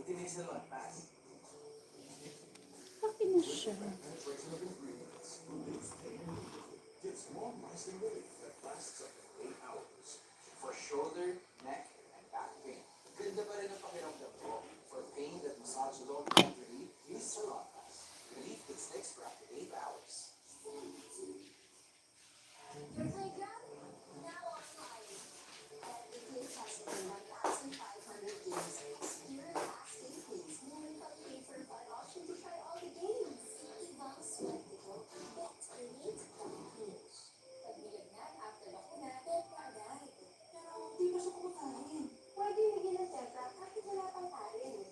Bakit na siya? For shoulder, neck, and back pain. Ganda pa rin ang pakiramdam ko. For pain that massage alone can't relieve, use Salonpas. Relief that sticks for up to 8 hours. Your playground, now online. Every place has over 1,500 games. Secure, fast-paced games. Meron pang pay-for-fun option to try all the games. Ibang spectacle, bet, create, complete. Pagbilagnat after bakuna, bet na agad. Pero di pa siya kumakain. Pwede bigyan ng tetra kahit wala pang kain.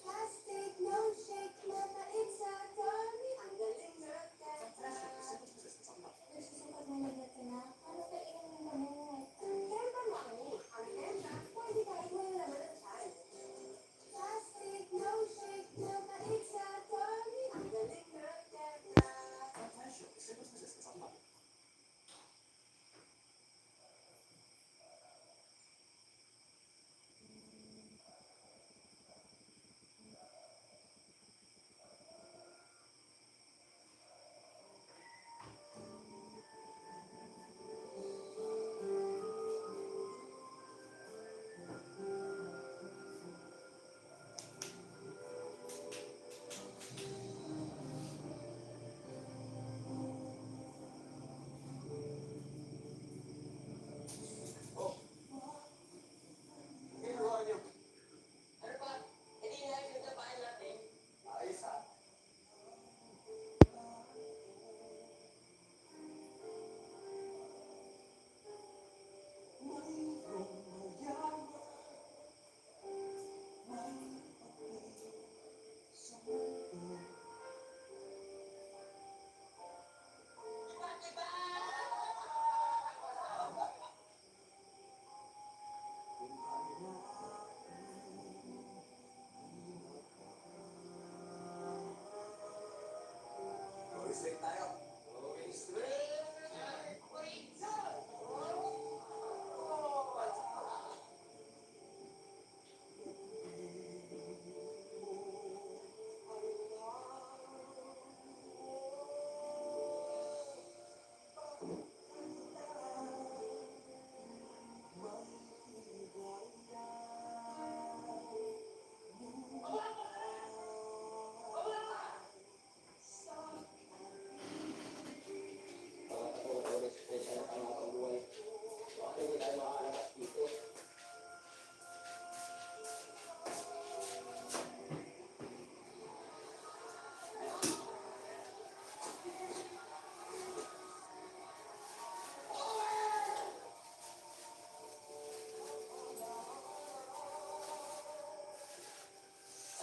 Plastic, no shake, mabait sa tummy. Ang galing ng tetra. Nagsusukat na lagnat ka na, paano kainin ng lamot? Tetra Mommy. Ang tetra, pwede kahit wala naman ang tiyan. Plastic, no shake, mabait sa tummy. Ang galing ng tetra. Ginagawa niyo. Ano pa? Hindi na yung nagtapain natin. Ayos ha. Straight tayo. Okay, straight.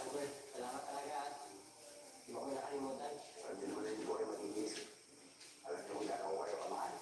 Albert, salamat talaga. Di mo ko nakalimutan. Hindi naman hindi ko kayo mag-iisip. Alam niyo kung gano'n ko kayo kamahal.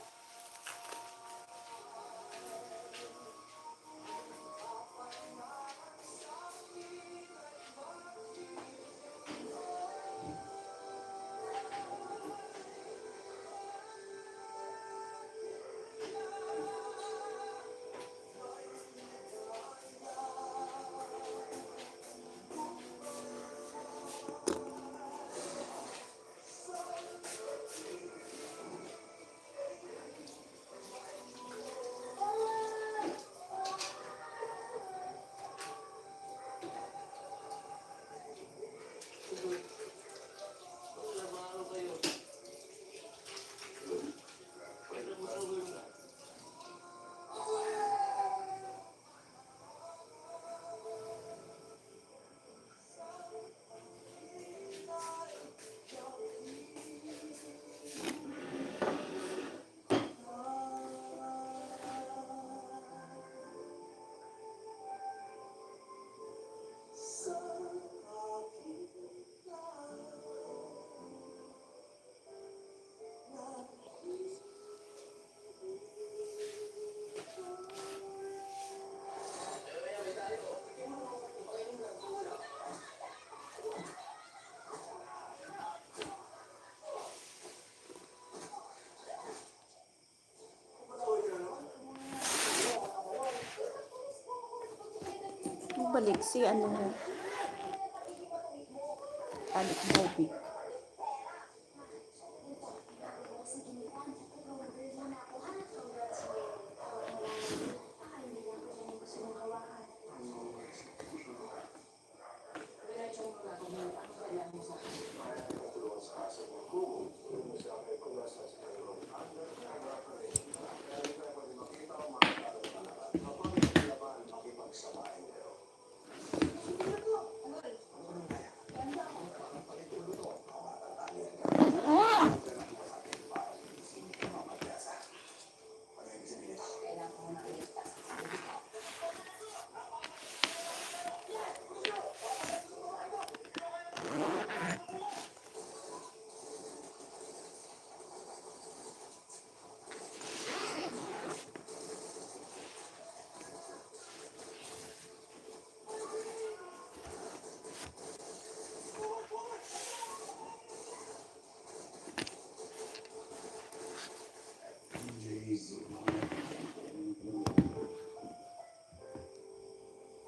balik si ano, Alik Moby.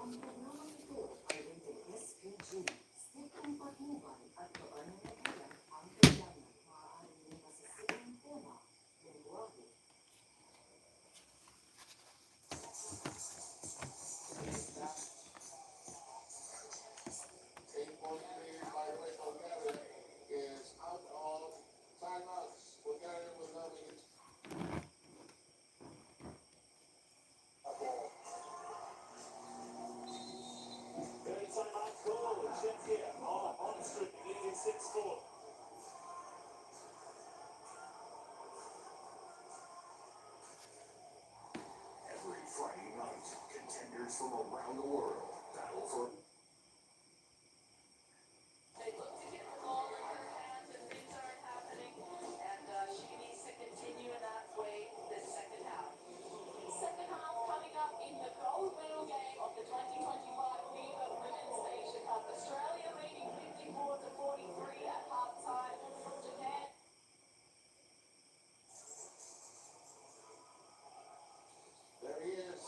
Ang programang ito ay rated SPG, stikong patnubay at kabanatayan ang kailangan maaaring may masasirang tema ng lenguwahe. Is out of timeouts. Bulgaria was having its Very timeout call. Czechia on streak, leading 6-4. every Friday night. Contenders from around the world battle for. They look to get the ball in her hands and things aren't happening. And she needs to continue in that way this second half. Second half coming up in the gold medal game of the 2025 FIBA Women's Asia Cup. Australia leading 54 to 43 at halftime. Japan. There he is.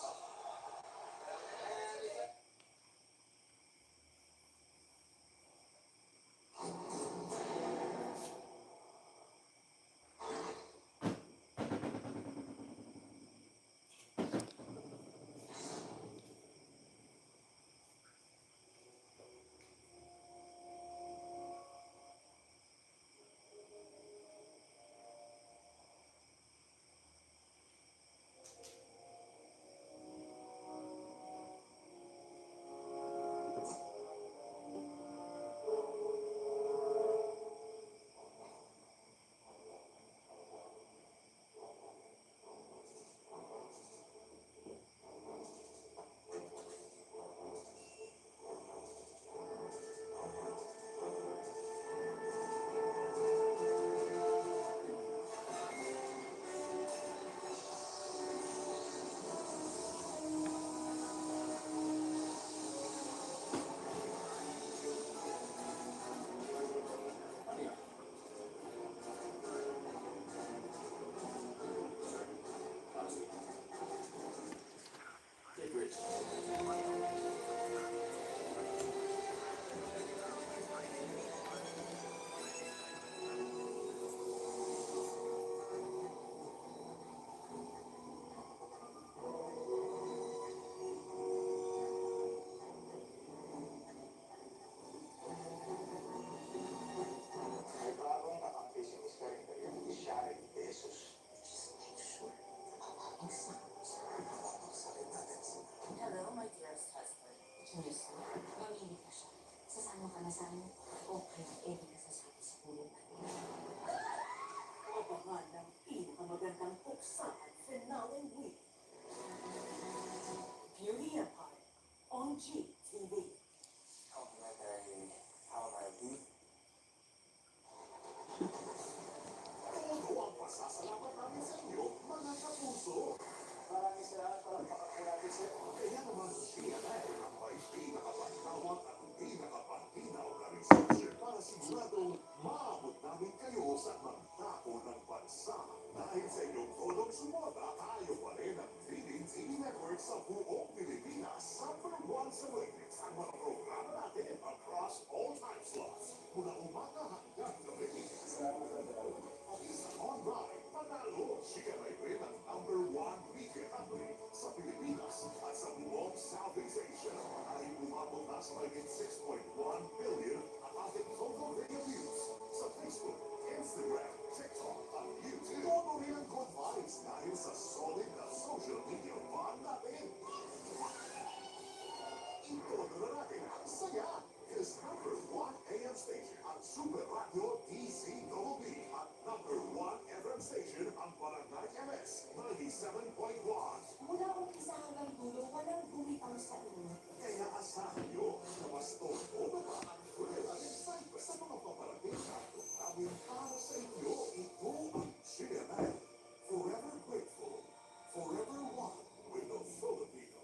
May bagong kakampi si Mr. Sharon Jesus. Hello, my dearest husband. Diyos mo, mamili ka siya. Sasama ka na sa amin. Okay, ibig ka sasabi sa pulo natin. Abangan ng pinakamagandang uksahan finale week. Beauty Empire on GTV. How may I be? Todo ang pasasalamat namin sa inyo, mga kapuso. Maraming salamat para pakakulati sa iyo. Kaya naman siya na ang may pinakapagtawag at pinakapagtinaw na researcher para siguradong maabot namin kayo sa magtako ng bansa. Dahil sa inyong tolong sumota, tayo pa rin ang leading TV network sa buong Pilipinas. Summer Once a Week ang mga programa natin across all time slots. Mula umaga hanggang gabi. Isa online, panalo. GMA rin ang #1 media company sa Pilipinas at sa buong Southeast Asia. Ay umabot na sa mahigit 6.1 billion ang ating total video views sa Facebook, Instagram, TikTok at YouTube. Todo rin ang good vibes dahil sa solid na social media bond natin. Ito na natin ang saya. His #1 AM station ang Super Radio DCWB at #1 FM station ang Barangay MS 97.1. Mula umpisa hanggang dulo, walang bumitaw sa inyo. Kaya asahan nyo na mas todo pa ang thrill at excitement sa mga paparating na programin para sa inyo. Ito ang GMA. Forever grateful. Forever one with the Filipino.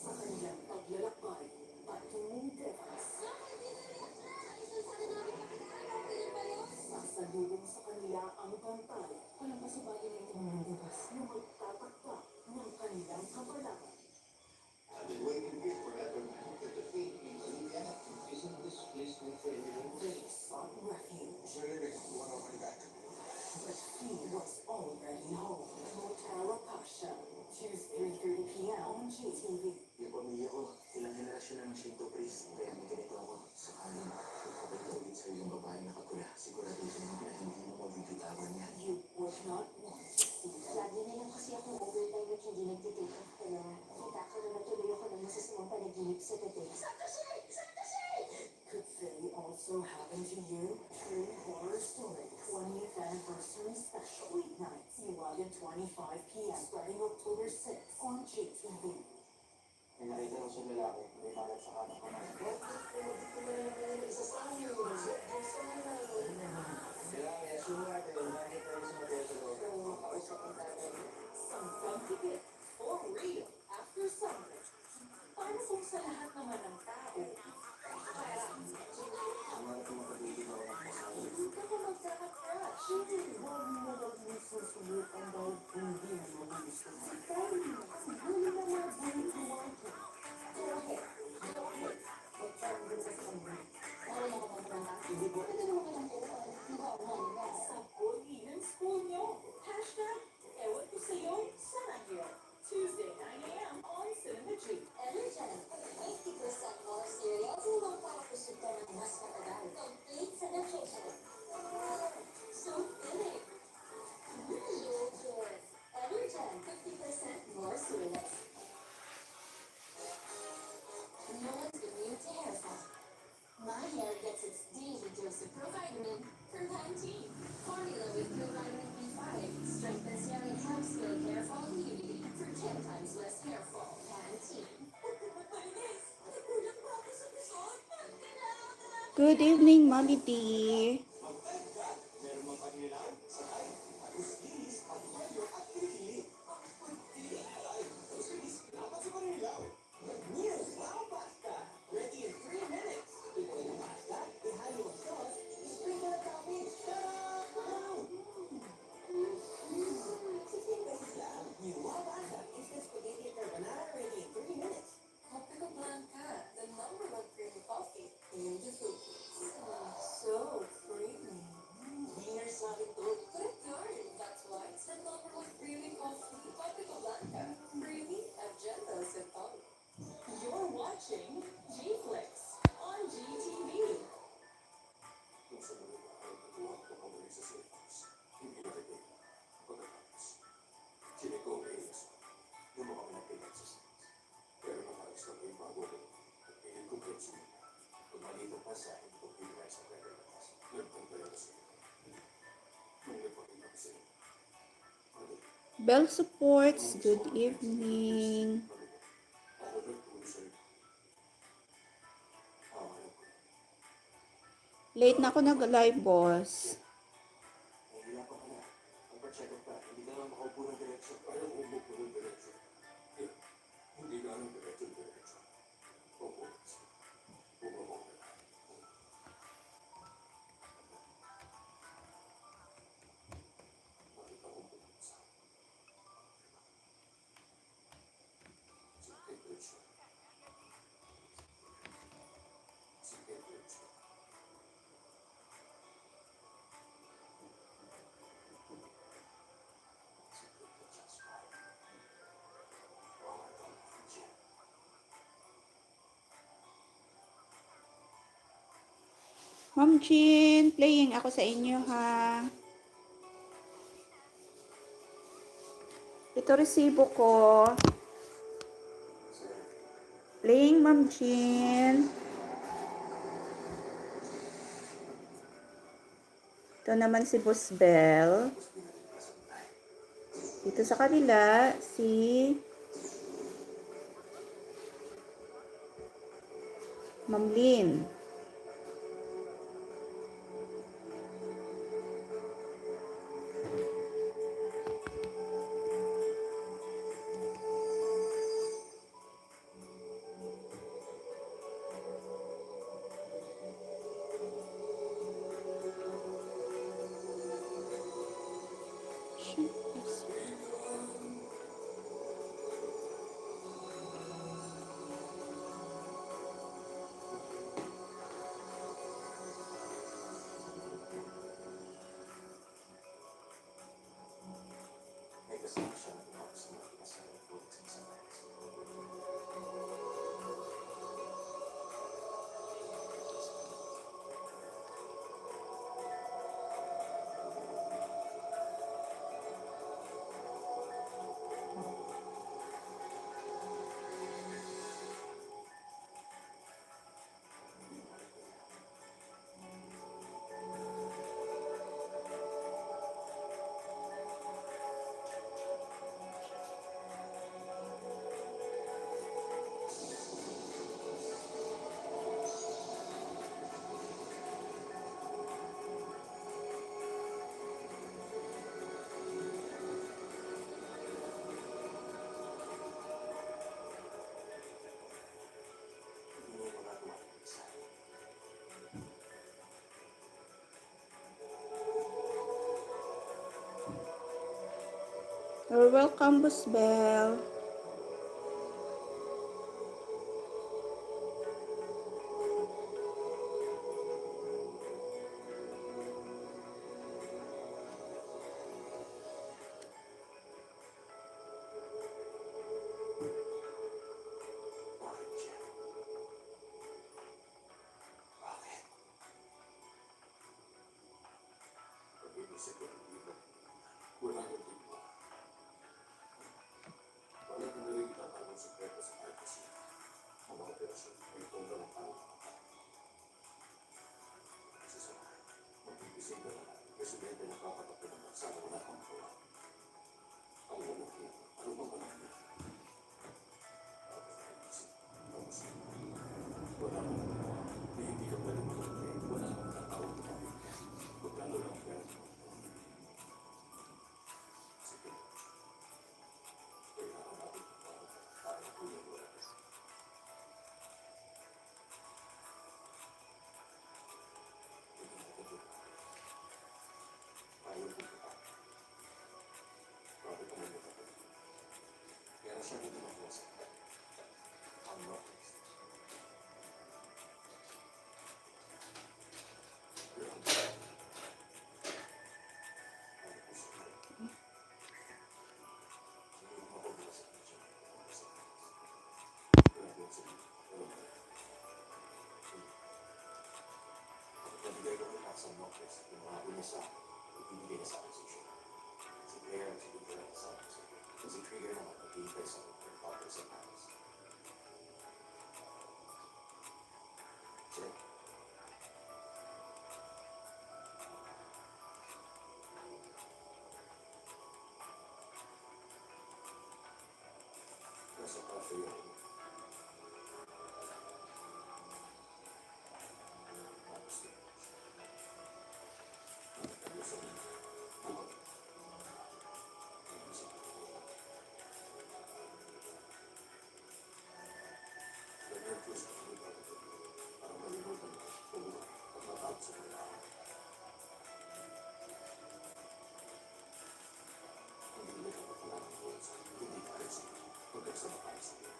Sa kanilang paglalakbay, patungong Devas, sasalubong sa kanila ang bantay. Walang pasabali ng mga Devas na magtatakda ng kanilang kapalaran. I've been waiting here forever to defeat me. Isn't this place my favorite? They sought refuge, but he was already home. Motara Pasha, Tuesday 3:30 p.m. on GTV. Yung pamilya ko, ilang henerasyon na ng Shinto priest. Kaya may ganito ako. Sakaling magpapalito ulit sa yung babae na kapula. Siguraduhin mo na hindi mo mabibitawan yan. You would not want to see that. Lagi na lang kasi akong overtime at hindi nagtitake off. Kaya nagkakaroon na tuloy ako ng masasamang panaginip sa gabi. Could they also happen to you? True Horror Story 20th Anniversary Special. Weeknights, 11:25 p.m. starting October 6 on GTV. May nakita ko sa lalaki. May malat sa kanan ko na. Kaya assume natin, nakita ko sa mga sa loob. Something to get for real after something. Paano kung sa lahat naman ng tao, Ang mga tumapagiging ako ng kasama. hindi ka pa magkaka-crush? Huwag mo magsusulit ang dahil hindi mo gusto. Si Kylie, siguro na mga buhay-buhay. Pero okay, magkaroon din sa summer. Wala na ako magpunta. Hindi ko. Pwede naman ka ng pera. Hindi ko ako manila. Sa bully ng school nyo. Hashtag, ewan ko sa'yo, saan yun? Tuesday, 9 a.m. on Cinema G. Energen, 50% more cereals upang para pusuta ng mas matagal. Complete sa nutrition. So filling. Delicious. Energen, 50% more cereals. No one's immune to hair fall. My hair gets its daily dose of provitamin from Pantene. Formula with provitamin B5 strengthens young and helps build hair fall immunity for 10 times less hair fall. Pantene. Good evening, Mommy D. Meron mang panilang, sakay, agustis, pagmayo at pinili. Agustis, dapat sa panilaw. New Wow Pasta. Ready in 3 minutes. Ito yung pasta, ihalo ang sauce, sprinkle ang toppings. Ta-da! New Wow Pasta. Instant spaghetti carbonara ready in 3 minutes. Copico Blanca, the #1 creamy coffee in the food. So creamy. Winners sa akin to. Correct yarn, that's why it's the #1 creamy coffee. Copico Blanca, creamy at gentle simple. You're watching G-Flix on GTV. Kung sa mga ay natuwa ko pabalik sa cellphones, hindi nakikita pagkatapos. Chineko Reyes, yung mga pinapilang sa sales. Pero nakaalis na ko yung bago ko at pilit kong consumer. Kung malito pa sa akin, computerized na preference. Nagpunta ko sa iyo. Kung nagpakita ko sa iyo. Bell Supports, good evening. Ako nagtuloy sa iyo. Alam ko. Late na ako nag-live, boss. Nahihila pa pala. Pag-check up ka, hindi ka naman makaupo ng diretsyo. Ayaw ko umupo ng diretsyo. Hindi nga ng diretsyo. Opo. Bumabok na. Nakita ko pumunta sa Ma'am Jean, playing ako sa inyo ha. Ito resibo ko. Playing Ma'am Jean. Ito naman si Boss Bell. Dito sa kanila, si Ma'am Lynn. May kasama siya ng mga sa mga kasama ng bulit sa isang ayos. Hindi mo magagawa ng isa. You're welcome, Boss Bell. Bakit siya? Bakit? Pag-iisip ko ng iba, wala nang iba. Wala nang naring itatawang sikreto sa privacy. Ang mga operasyon ay tungkol ng tao. Kasi sa mga, mag-iisip ka na presidente na kapatak ng bansa na wala kang magawa. Ang walang yan, ano bang walang yan? Tapos, wala kang magawa. Hindi ka pwede mag-okay. Wala kang matatawag na kami. Magkano lang ang pera mo. Sige. Kailangan natin para kulang wala. Hindi natin ito. Ayaw ko ito. Bakit ka naman ito? Kaya siya hindi mag-iasa. Ang notice. Nabigay ko rin sa notice yung mga una sa ibibigay na sa akin sa siya. Si Claire ang sinigay na sa akin sa siya. Si Trigger naman nagbibigay sa akin ng papel sa Paris. Sir, nasa cafe yun. Tapos yun. Ayos ang buhay. Ayos ang buhay. Nag-nervous ako ng pagkakas. Parang malimutan ko. Buhay. At matapos sa mga araw. Hindi nila kapag ng buhay sa akin. Hindi pa rin sa akin. Pagkaksama tayo sa akin.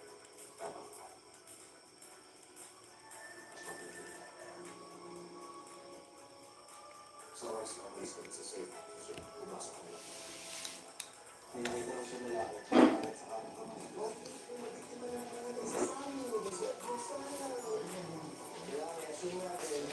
Tama ka. Sa oras na umalis kami sa safe, kasi pumasok kami lang. May nakita ko siya lalaki. Sa kanang kamay. Kaya, siguro natin,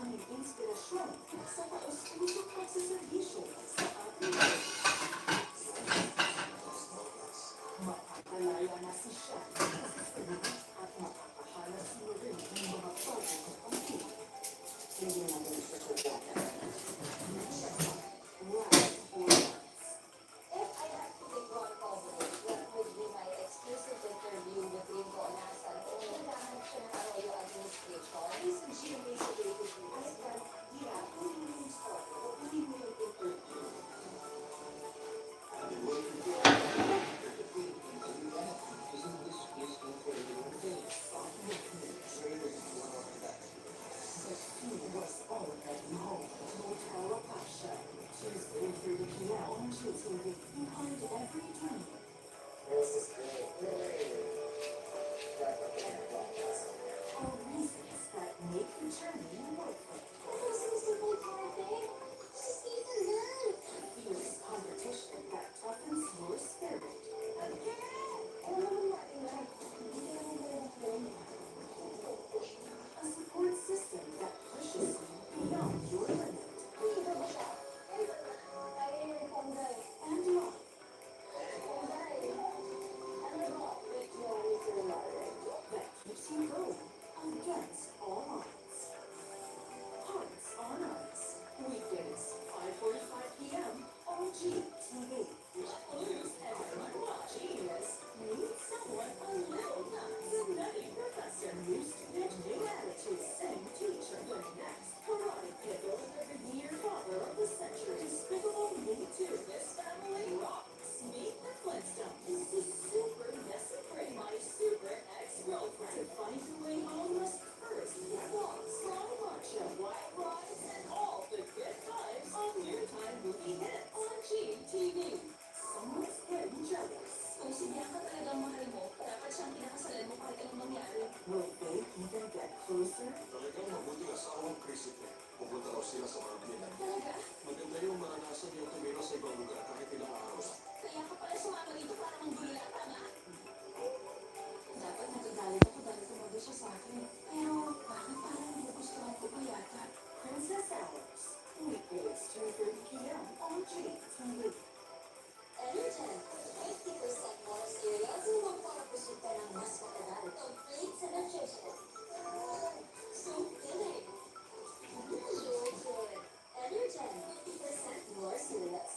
aming inspirasyon sa taus-pusong pagsaservisyo sa ating makakalaya na si Sean at makakahanap mo rin ng mga bago na pangkit. Hindi namin sa kagaya. Rise or rise. If I had to pick one cover, that would be my exclusive interview with Ringo Anasan. Kung naghahanap siya ng Arroyo administration, Ayon sa GMA sa David News, hirap kung hindi mo yung story o hindi mo yung interview. The scene was already home. Motel Apache. Tuesday, 30 p.m. on GTV. Behind every dream. Are reasons that make the journey worth it. this is the big car thing. Just need to learn. Fierce competition that toughens your spirit. A support system that pushes you beyond your limit. And love that keeps you going against all odds. Hearts on Ice. Weekdays, 5:45 p.m. on GTV. Let loose, everyone. Genius. Meet someone a little nuts. The Nutty Professor. New student, new attitude. Same teacher. The next karate kid. The year father of the century. Despicable Me Too. This family rocks. Meet the Flintstones. This is super messy brain. My super ex-girlfriend. To find your way home must first walk. Strong macho. White rides and all the good vibes on your time movie hits on GTV. Someone's getting jealous. Kung siya ka talagang mahal mo, dapat siyang kinakasalan mo kahit anong mangyari. Will they even get closer? Talagang mabuting asawang Christopher. Pupunta raw sila sa Marabina. Talaga? Maganda yung maranasan yung tumira sa ibang lugar kahit ilang araw. Kaya ka pala sumama dito para manggulo lang, tama? Dapat nagagalit ako dahil tumabi siya sa akin. Pero bakit parang nagugustuhan ko pa yata? Princess Hours. Weekdays, 2:30 p.m. on GTV. Energen, 50% more cereals na para busog ka ng mas matagal. Complete sa nutrition. So filling. You're good. Energen, 50% more cereals.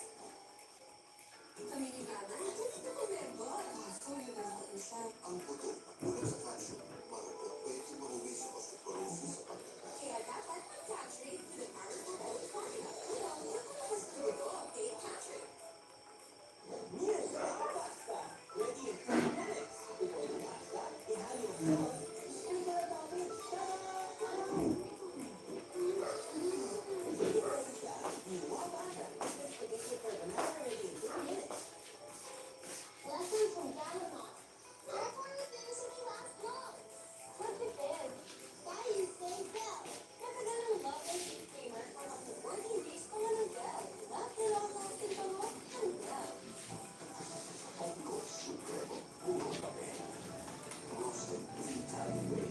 Kami ni Mama, ito ko membo. Kaso yung mga isa. Ang buto, buto sa calcium, marupot, pwede mahuwi sa osteoporosis sa pagkakain. Kaya dapat ang country with a powerful oat formula. Mas duro, okay, country. Lesson from Galamon. Therefore, the things that last long. Perfect. Why you say bell? Matagal ang love ng steamer for up to 14 days pa lang ang bell. Love na long-lasting pa mo ang bell. Ongo Supremo, puro kape. Roasted Italian way.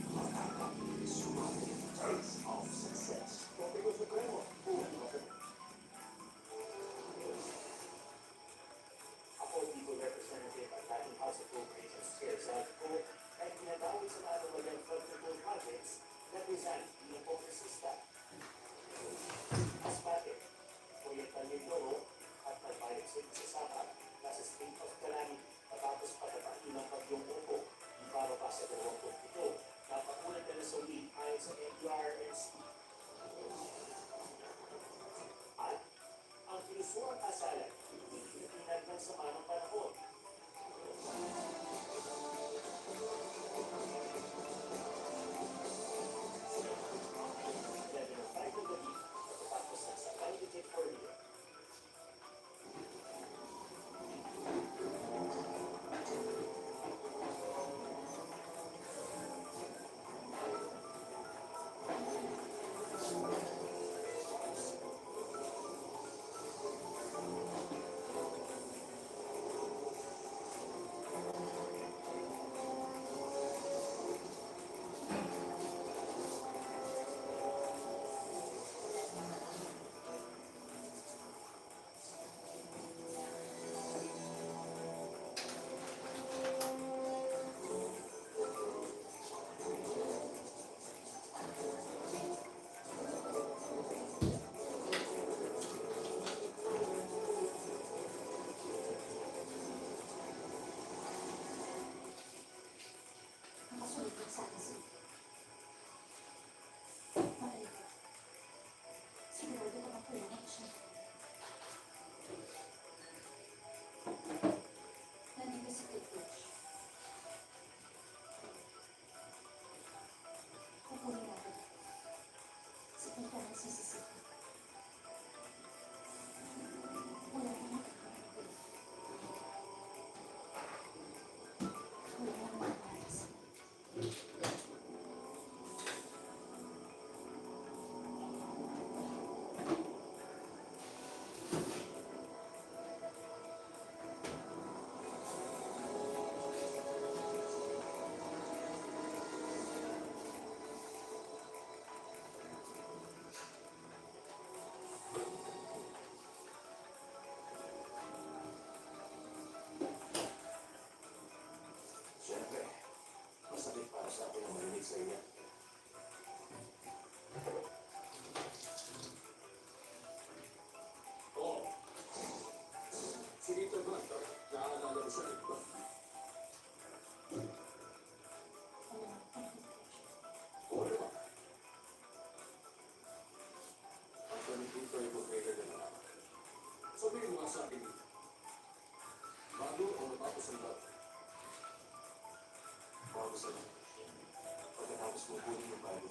Matapang, sumarili, taste of success. Ongo Supremo, puro kape. Ako, People Representative at dating House Appropriations Chair sa Cook ay pinatawag sa mga lumagang flood control projects na design bilang kongresista. Aspate, Oyatan Mindoro at Nagbayad sa Isasaka nasa state of calamity matapos patatain ng bagyong Opo di para pa sa 27 napakulat na sa ulit ayon sa NDRNC. At ang pinusuang asalan, itinag ng sama ng panahon. Level 5 ng gabi, tapos ang sakay ni Dick Ferdinand.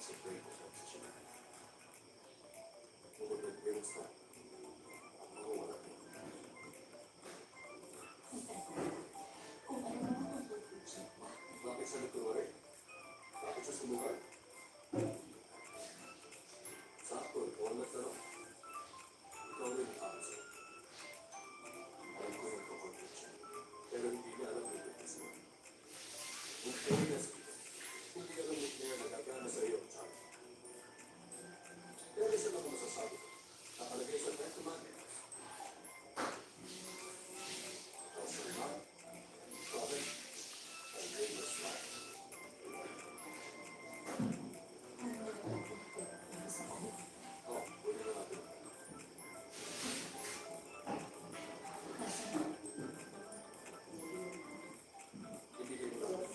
It's a great position. We're start. Ako wala din. Kung ano man ang pagpupusin. Bakit siya nagtuwari? Bakit siya sumukat? Sakto, ikaw ang nagtanong. Ikaw rin ang tao siya. Alam ko yung kukontrol siya. Pero hindi niya alam yung pagpusin. Kung fairness ito, hindi alam ni Claire na gagana sa iyo ang charm. Pero isa lang ako masasabi ko. Nakalagay sa Ten Commandments. Thou shalt not covet a neighbor's wife. Oh, pwede na natin. Ibigay mo lang.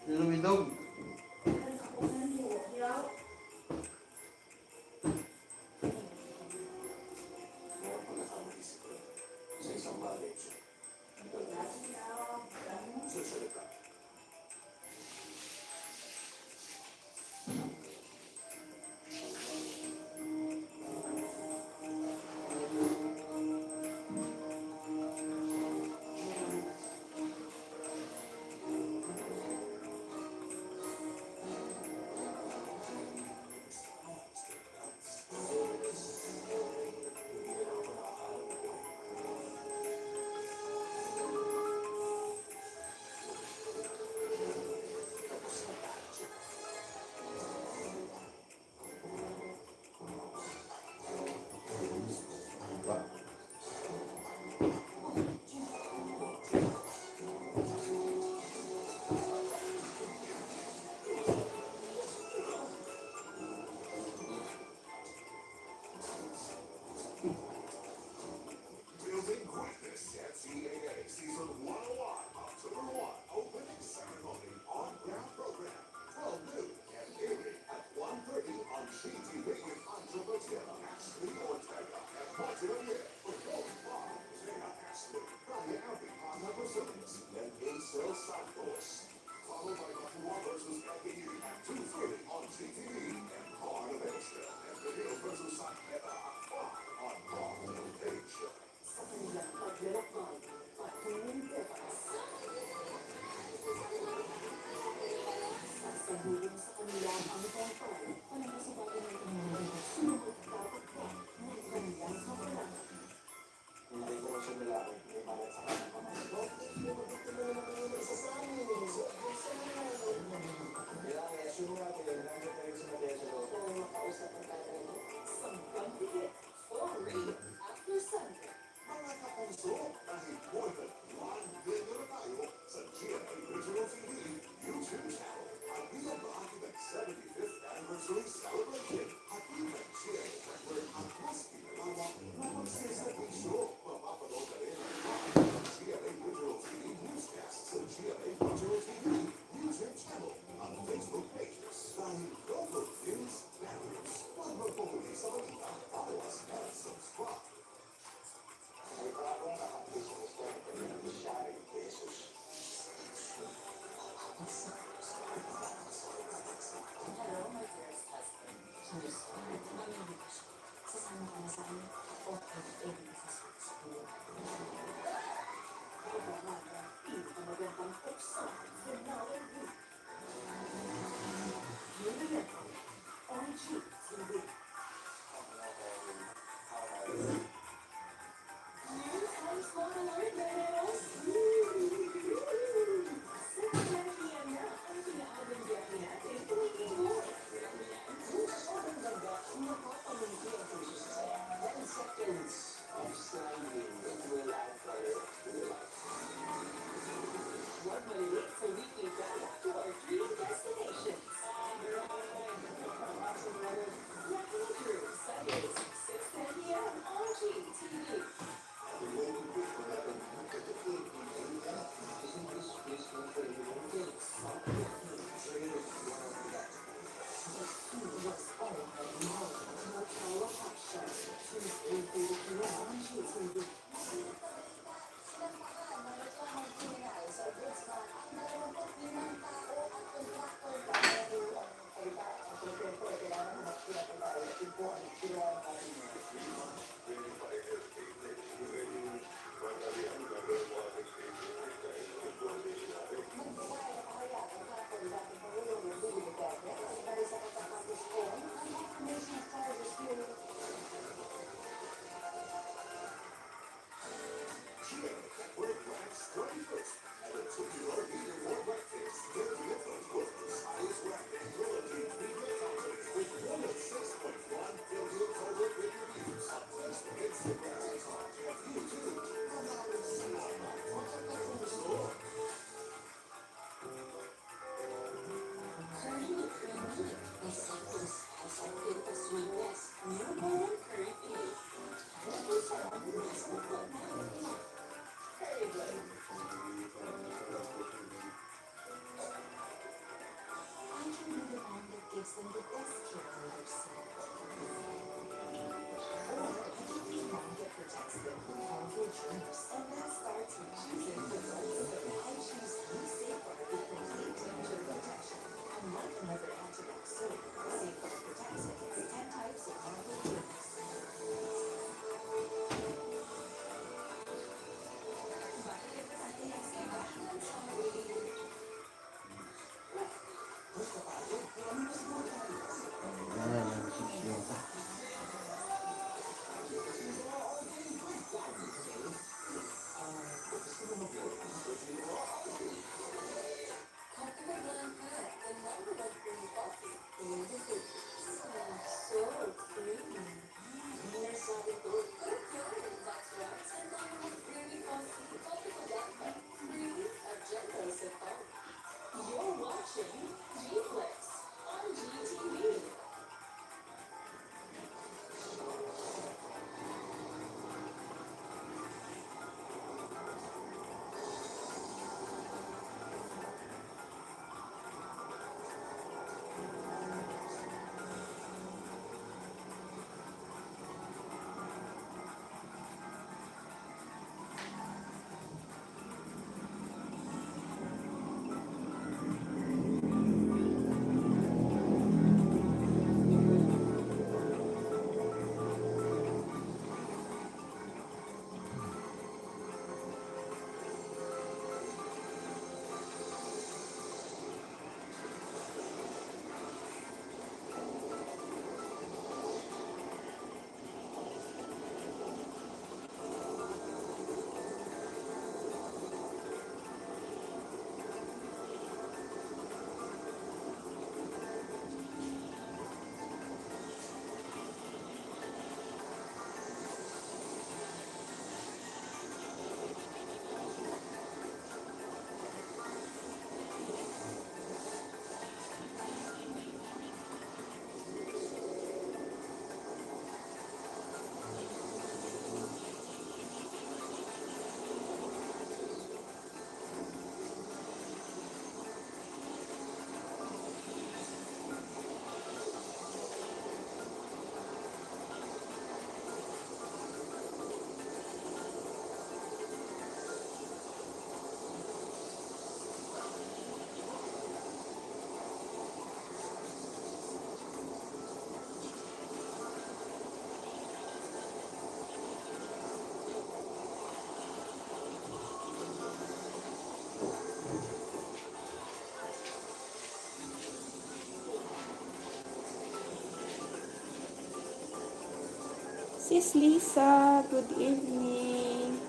Lumidog. Meron pang nakamali si Claire sa isang bagay siya. Susunod ka. Building Greatness at CAA Season 101, October 1, opening ceremony on ground program, 12 noon and airing at 1:30 on GTV with Andre Batilla, Ashley Ortega, and Martin O'Neill for Gold Bar, Zena Ashley, Brian Alvey, Ana Rosales, and Aisel Santos. Followed by Buffalo versus LAU at 2:30 on GTV and Hard of Extra, and The Hill versus Saketa at 5 on Raw Page. Sa kanilang paglalakbay, patuloy Evans. Sasabuhin sa kanila ang tampay, panagkasabay ng kanilang sumukot dapat ko ng kanilang kapalan. Hindi ko lang siya nalaman kung bakit sa kanyang pamangko. Kailangan i-assure natin na nandiyan tayo sa Matesa Road. Kung makausap ang tatay mo, sampang higit, sorry, after Sunday. Mga kapuso, dahil more than 1 billion na tayo sa GMA Regional TV YouTube channel. At bilang bahagi ng 75th anniversary celebration, at bilang GMA Network at mas pinalawak na magsisabisyo, mapapanood na rin ang GMA Regional TV newscast sa GMA Regional TV YouTube channel at Facebook pages. Dahil local news matters. Huwag magpapuli sa balita, follow us and subscribe. May bagong nakapuso ko sa kanyang misyari Jesus. Hello, my dearest husband. Kiss Lisa, good evening.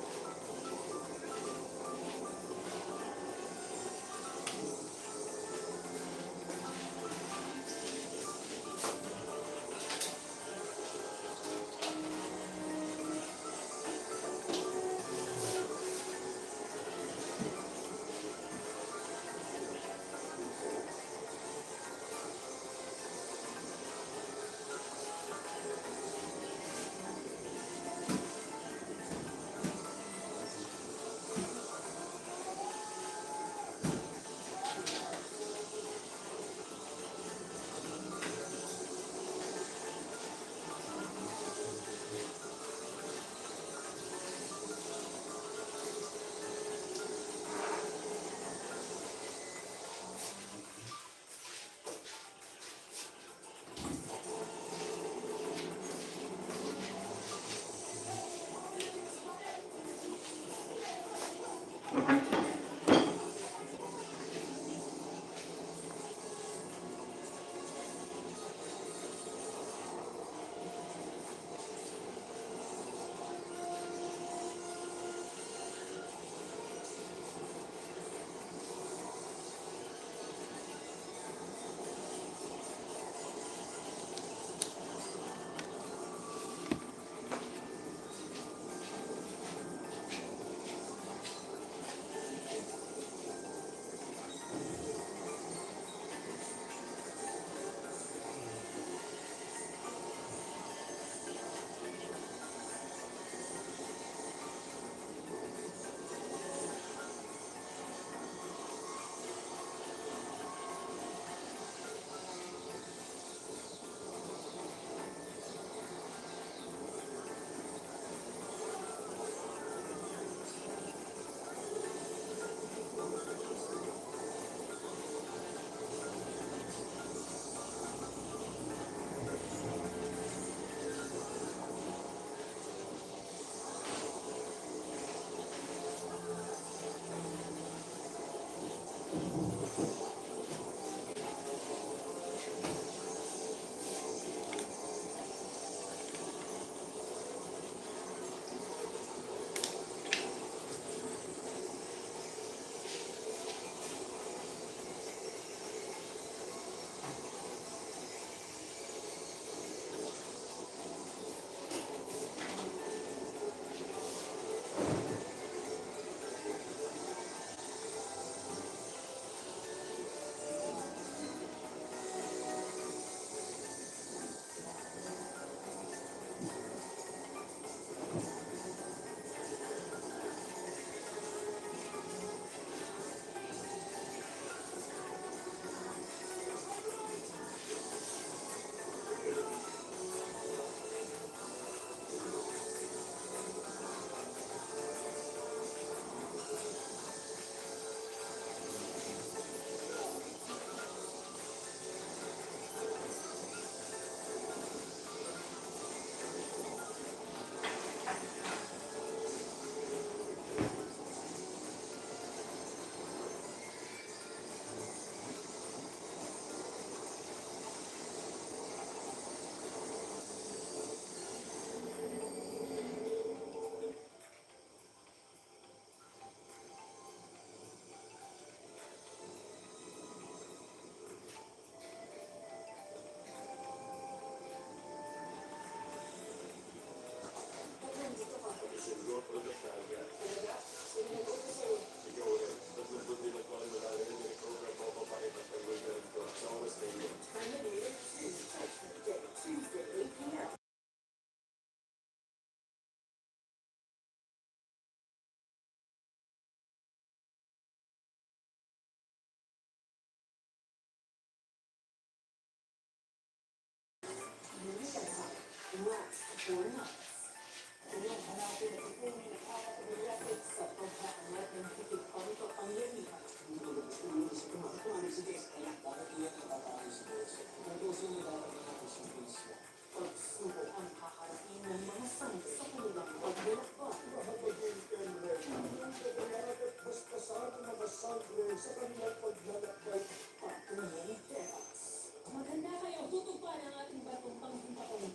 Maganda kayo, tutupan ang ating batong panghimpapawid.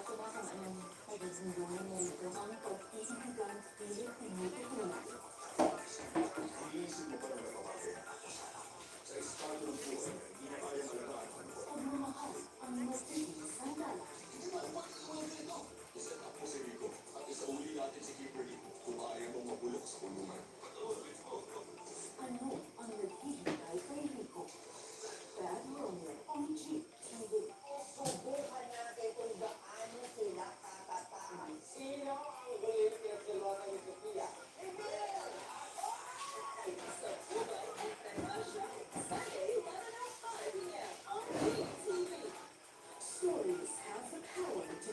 ko ba kung anong magiging gawin mo rito ang pag-iibigang pilit tinututunan? Iisip mo pa lang na pamangkin. Sa estado ng buhay na hindi na kaya malagaan ang ano. Pagmamahal ang magiging sandala. Isa tapos si Rico at isauli natin si Kimberly kung ayaw mong mabulok sa kulungan. Ano ang naghihintay kay Rico? Bad Romeo on Jeep TV. Subukan natin kung gaano sila katataas. Sino ang huli na pinagdalawan ni Sophia? Sa Tubay International Sunday, 1 at 5 p.m. on Jeep TV. Stories have the power to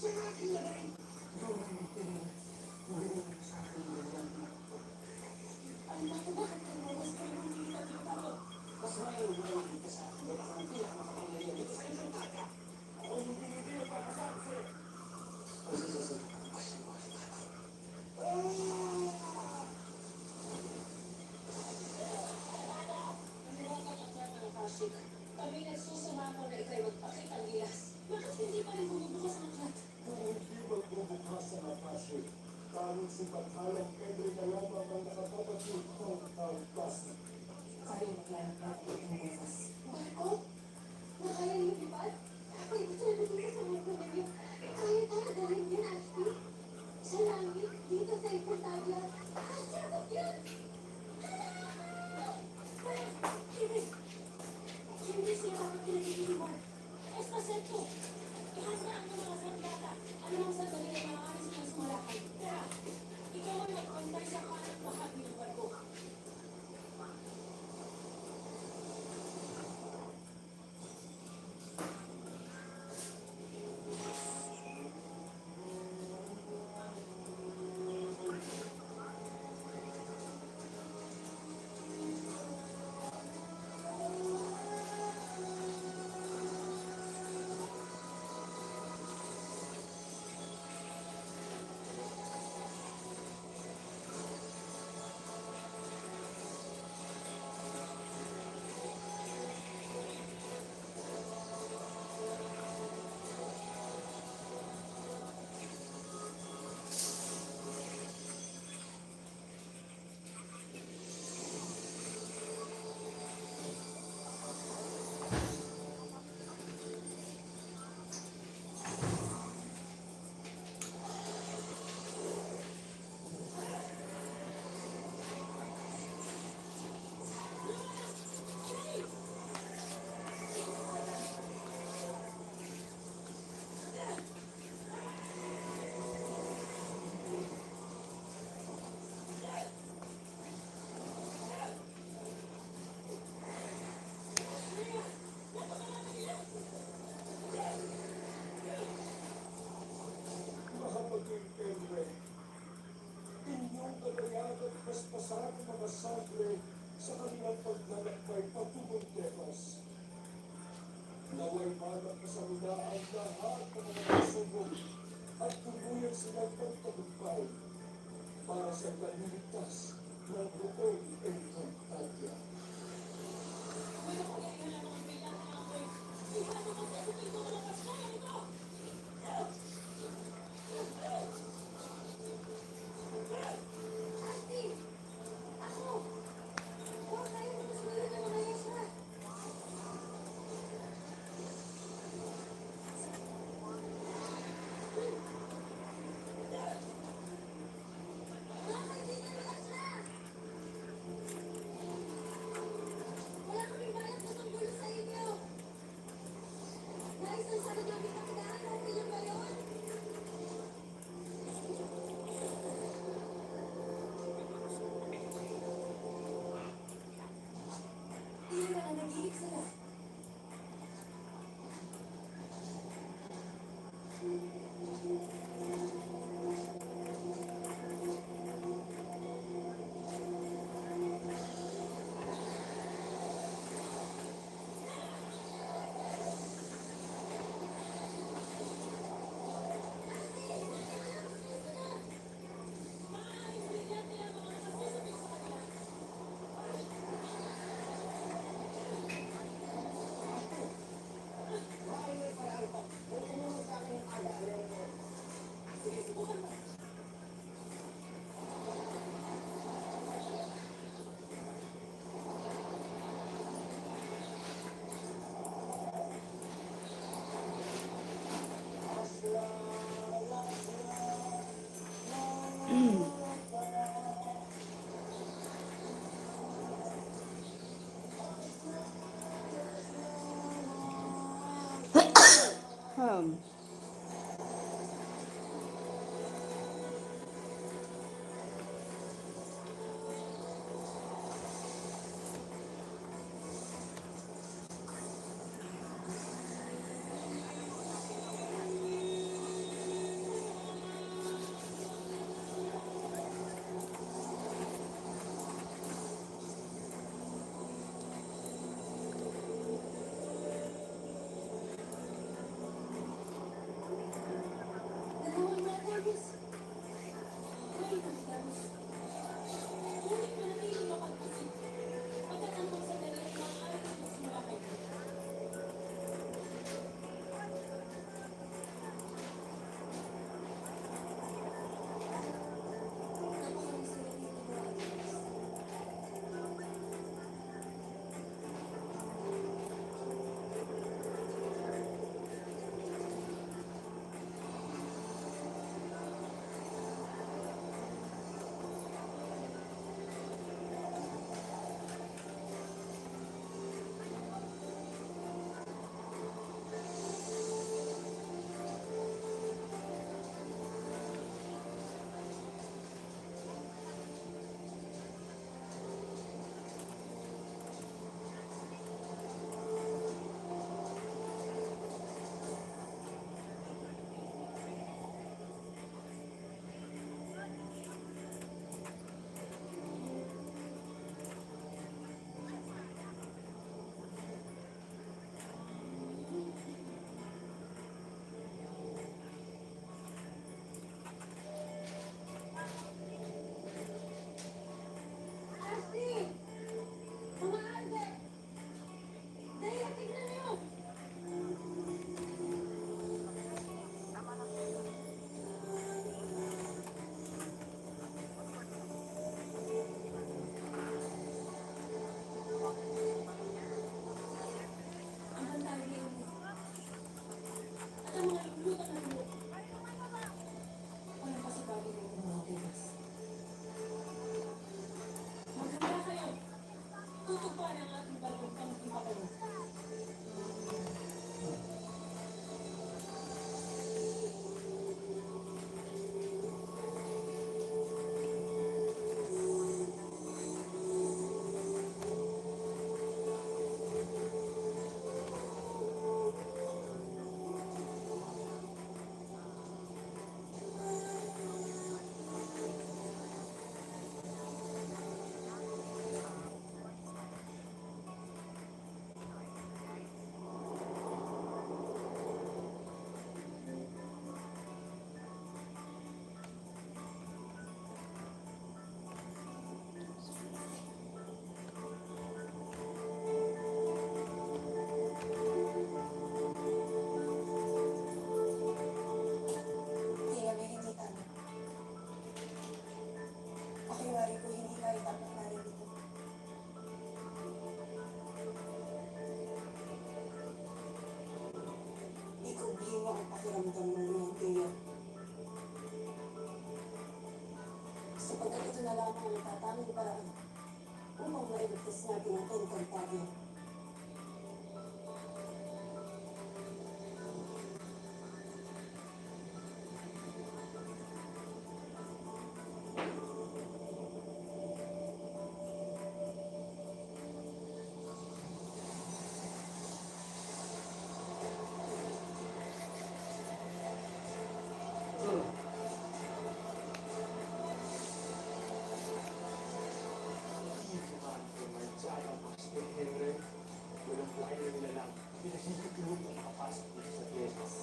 Siya na aking lagay. Ang bata, bakit ka nawas ka naman hindi ka dito? Mas mahiwain dito sa akin. Baka ang pinakapangyayari dito sa isang bata. Ako yung pinipili para sa akin sa'yo. Sige. Kami nagsusumamo na ikaw'y magpakita ang gilas. Bakit hindi pa rin bumubukas ang aklat? Kung hindi magbubukas ang akasyo, tanging si Bathalang Pedro na lamang ang nakakapatid ng plastic. Kaya maglanap natin ang bukas. Marco? Nakaya niyo ipad? Ako'y gusto na dito sa mundo ninyo. Kaya tayo dalhin yun, Ashley. Sa langit, dito sa Importantia. Sakot yun! Hindi siya bakit pinag-iiwan. Espasento! Ihanda ang mga sandata. Ano ang sandali ay maaari silang sumalakay. Tara, ikaw ay mag-contay sa kanan bahagi ng barko. Mahabaging Pedro, inyong gagayan at paspasan ang mga sangre sa kanilang paglalakbay patungong Tebas. Naway manak sa mga ang lahat ng mga kasubok at tuluyan silang pagtagumpay para sa kaniligtas ng buong Importantia. Wala ko kaya lang ang kailangan ng apoy. Ihanda ko sa ating ito ng paskaya nito! Ashley! Ako! Huwag tayo magkasunod ng mga yasra. Mga kaibigan ng yasra! Wala kaming balak na tunggulo sa inyo. Nais ang Sapagkat ito na lamang ang tataming paraan upang mailigtas natin ang Encantadia. Walang buhay na nila lang. Pinahihigilog na makapasok dito sa Texas.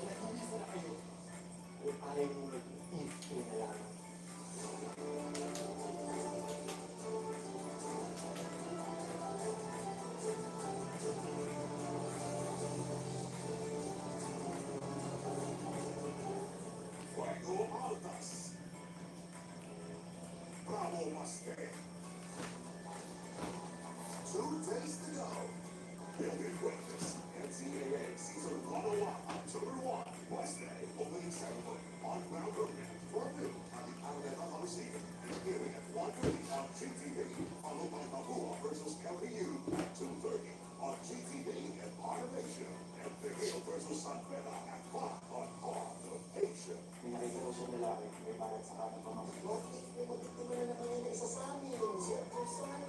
Kaya kung isa na kayo, ay ayaw mo nag-if na lang. Fuego Altas. Bravo Mustang. 2 days to go. Building greatness. NCAA Season 101, October 1, Wednesday, opening ceremony on Mount Vernon, 4 noon at the Araneta Coliseum. And beginning at 1:30 on GTV, followed by Papua versus LAU at 2:30 on GTV and Automation. And Miguel versus San Pedro at 5 on Automation. May nakita ko siyang lalaki, may bayad sa kanya pamamagitan. May magtitiba na naman yung isa sa amin. Siya, personal.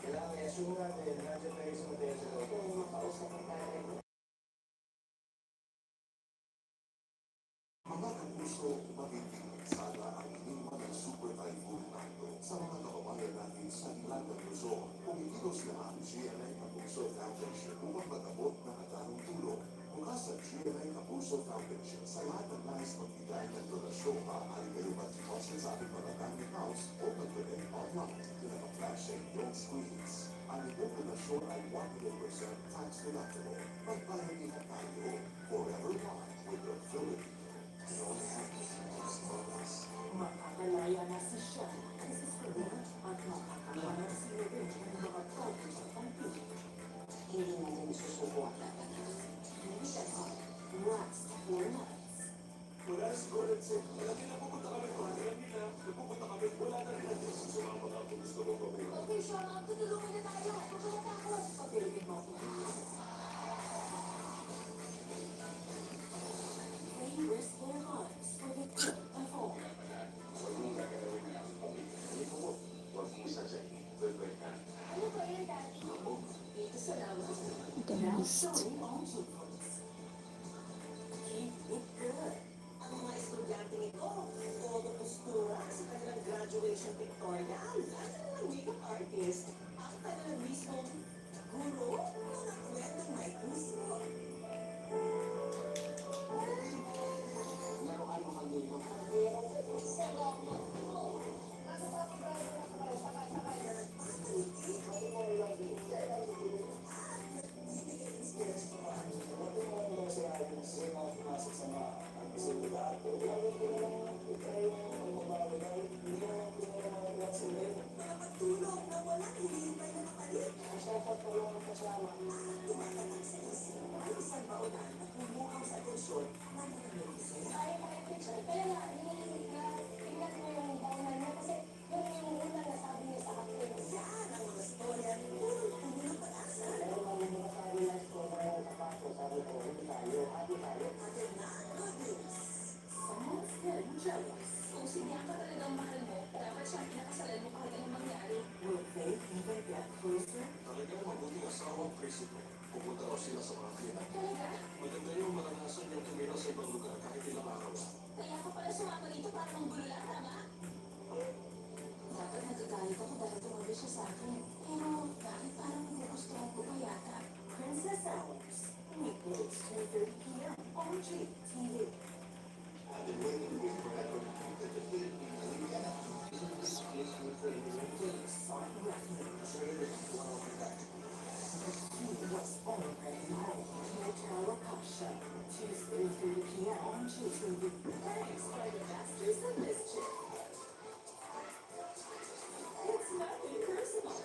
Kailangan i-assume natin na nandiyan tayo sa hotel sa loob. Kung makausap ang tayo. Mga kapuso, magiging sana ang inyong ng Super Typhoon Nando sa mga kababayan natin sa ilan ng Luzon. Kumikilos na ang GMA Kapuso Foundation upang mag-abot ng agarang tulong. Bukas sa GMA Kapuso Foundation sa lahat ng nais magbigay ng donasyon maaari kayo mag-deposit sa ating mga bank accounts o mag-donate online to the flash sa inyong screens. Ang inyong donasyon ay 100% tax deductible. Magbayad din tayo forever one with the Philippines. Makakalaya na si Sean, si Serena, at makakahanap si Revenge ng mga tawag sa pangpili. Hindi natin susuko ang labanan. Hindi tayo. Rats for nuts. Wala na si Gordon Sip. Alam nila pupunta kami. Alam nila pupunta kami. Wala na rin natin. Sumama na kung gusto mo kami. Okay, Sean, tutulungan na tayo. Huwag ka matakot. Pagpilitin mo ako. They risk their lives for the good of all. Ano ba yan, Daddy? Dito sa lawas. The Now Mist. showing all jewels. Keep it good. Ang mga estudyanteng ito, todo postura sa kanilang graduation pictorial. At ang makeup artist, ang kanilang mismong guro, mga kwentong may puso. Laruan mo kami. Tulong na walang hinihintay na makalit. Ang dapat tulungan kasama. Tumatatag sa isip. Ang isang baunan na pumukaw sa atensyon ng mga netizen. Ay, mga teacher, kaya nga, tingnan mo yung baunan mo kasi yun yung unang nasabi niya sa akin. Yan ang mga storya ng puno ng pag-asa. Pero kami mga sabi na ito na kapaso, sabi ko, hindi tayo, happy tayo. Atin na ang good news. Someone's getting jealous. Kung siya ka talagang mahal mo, dapat siya pinakasalan mo kahit anong mangyari. Will they even get closer? Talagang mabuting asawa ang principal. Pupunta raw sila sa mga klina. Talaga? Maganda yung maranasan yung tumira sa ibang lugar kahit ilang araw. Kaya ka pala sumama dito para manggulo lang, tama? Dapat nagagalit ako dahil tumabi siya sa akin. Pero bakit parang nagugustuhan ko pa yata? Princess Hours. Weekdays, 2:30 p.m. on GTV. I've been waiting here forever to defeat Louisiana. Sought refuge. He was already home. Hotel Akasha. Tuesday, 3:30 p.m. on GTV. Thanks for the masters of mischief. It's nothing personal.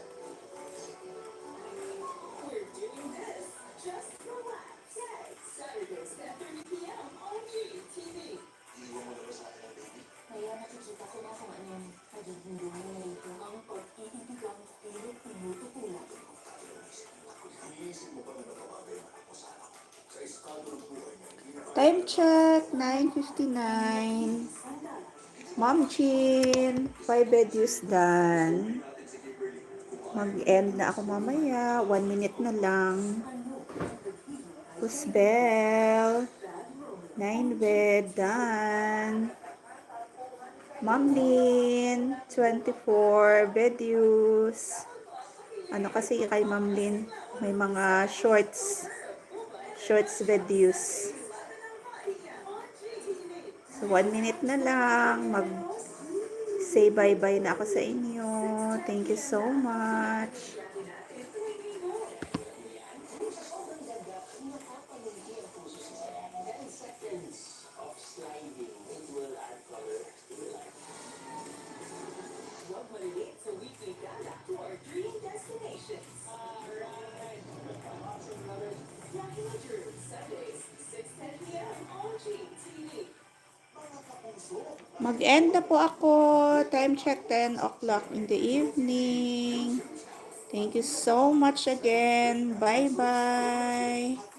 We're doing this. Just relax. Yay! Saturdays, 10:30 p.m. on GTV. Iiwan mo na ba sa akin ang baby? Kaya nakikita ko na kung ano yung pagiging dumi, ang pag-iibigang pilit tinututulak. Iniisip mo ba na napabagay ang anak mo sa anak? Sa estado ng buhay niya, hindi na Time check, 9:59. Mom Chin, 5 videos done. Mag-end na ako mamaya. 1 minute na lang. Pusbel, 9 bed done. Mom Lin, 24 videos. Ano kasi kay Mom Lin, may mga shorts videos. So, 1 minute na lang. Say bye-bye na ako sa inyo. Thank you so much. Huwag malilate sa weekly gala to our dream destinations. Lucky Drew, Sundays, 6:10 p.m. on GTV. Mag-end na po ako. Time check 10 o'clock in the evening. Thank you so much again. Bye-bye.